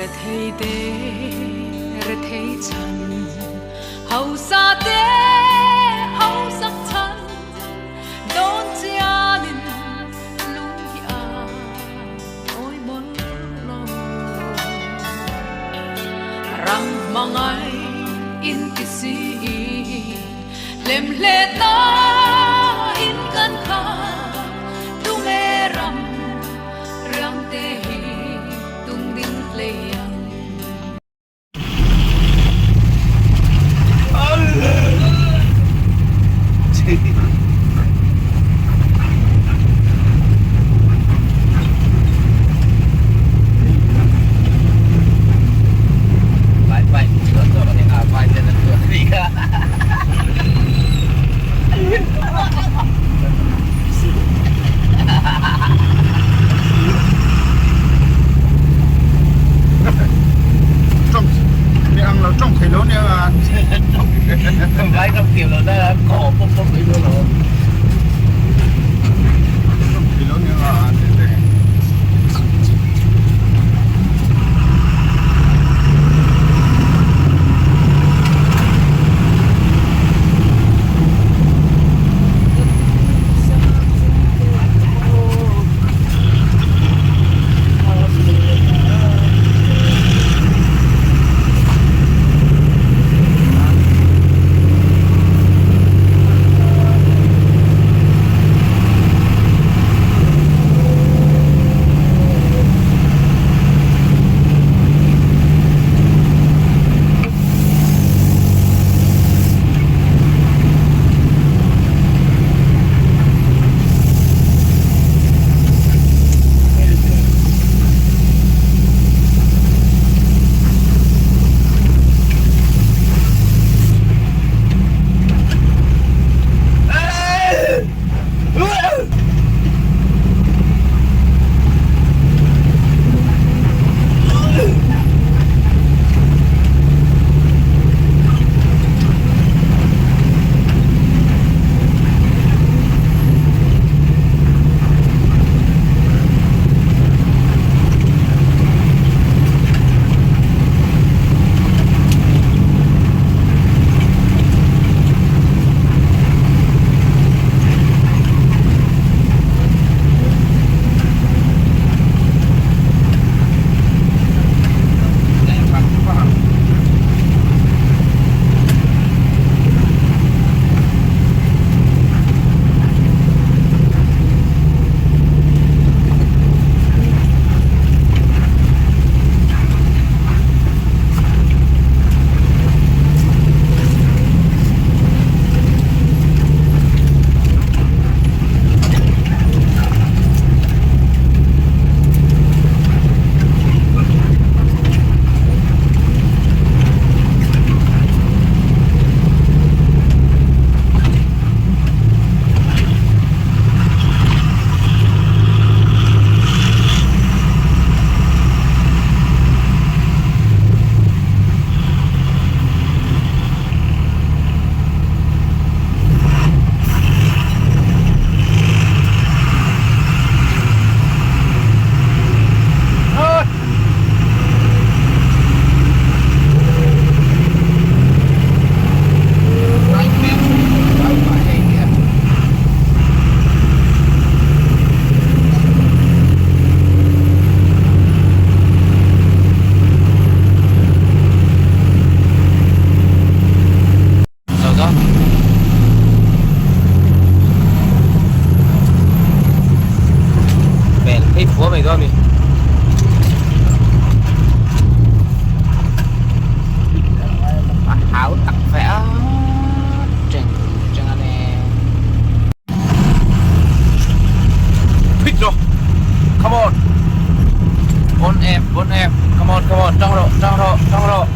thấy đê rồi thấy chân hậu xa đê hậu sắc chân đón chia nên luôn kia ôi mơ lo răng mong ai in cái gì lem lệ ta in căn khá tung e ram răng tê tung đinh play trong thể lớn nha vãi trong kiểu là nó cổ bốc bốc đi luôn rồi trong thể lớn nha trong độ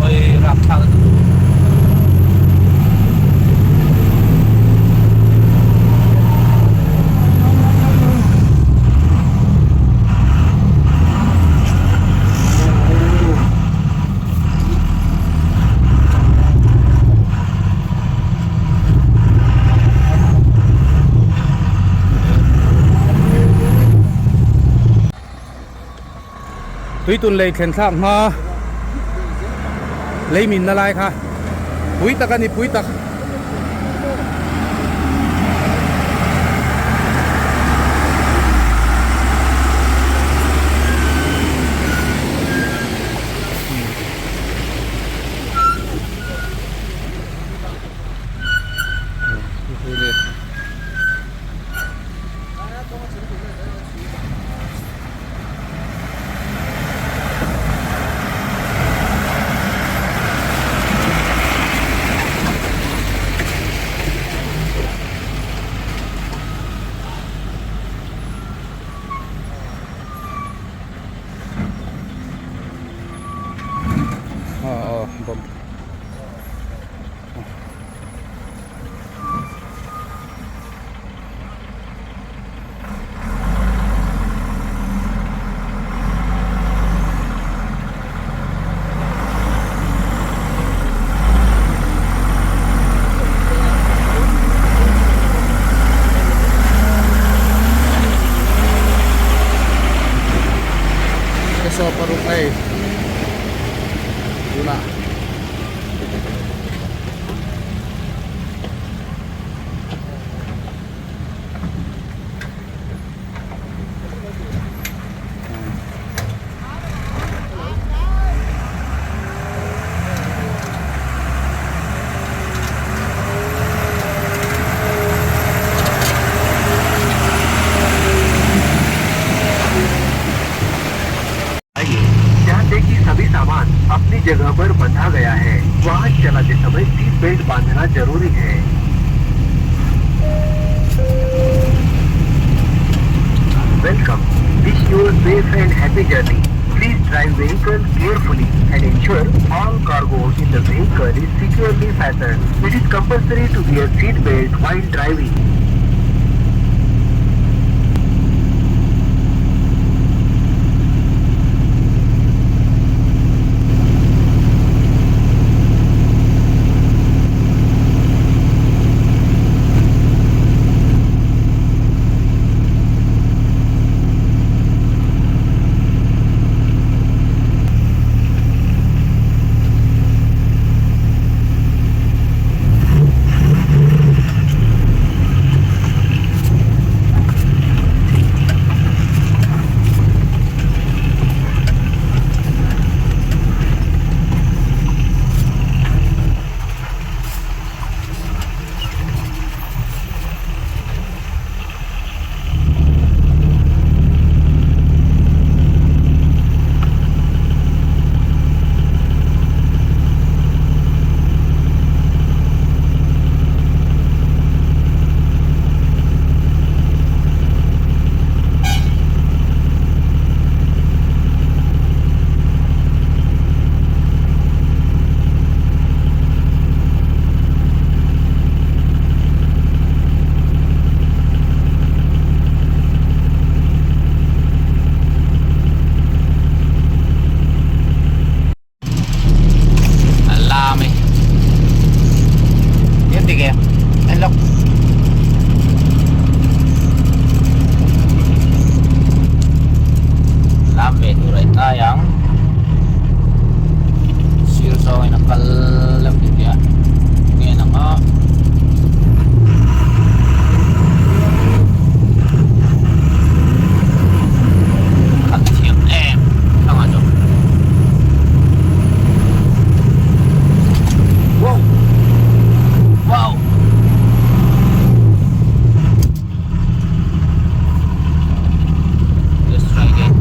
ôi gặp thằng túi tuần lấy khen sang mà lấy mình là lại kha bụi tắc anh đi bụi tắc bom so paruk ay Luna. ध्यान दें कि सभी सामान अपनी जगह पर बंधा गया है। वाहन चलाते समय सीट बेल्ट बांधना जरूरी है। Welcome. Wish you a safe and happy journey. Please drive vehicle carefully and ensure all cargo in the vehicle is securely fastened. It is compulsory to wear seat belt while driving. Sayang serius ako nakalam din ya ngayon nga katiyang tama to wow wow let's try again.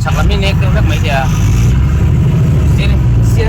Sa kami nek mấy giờ xin xin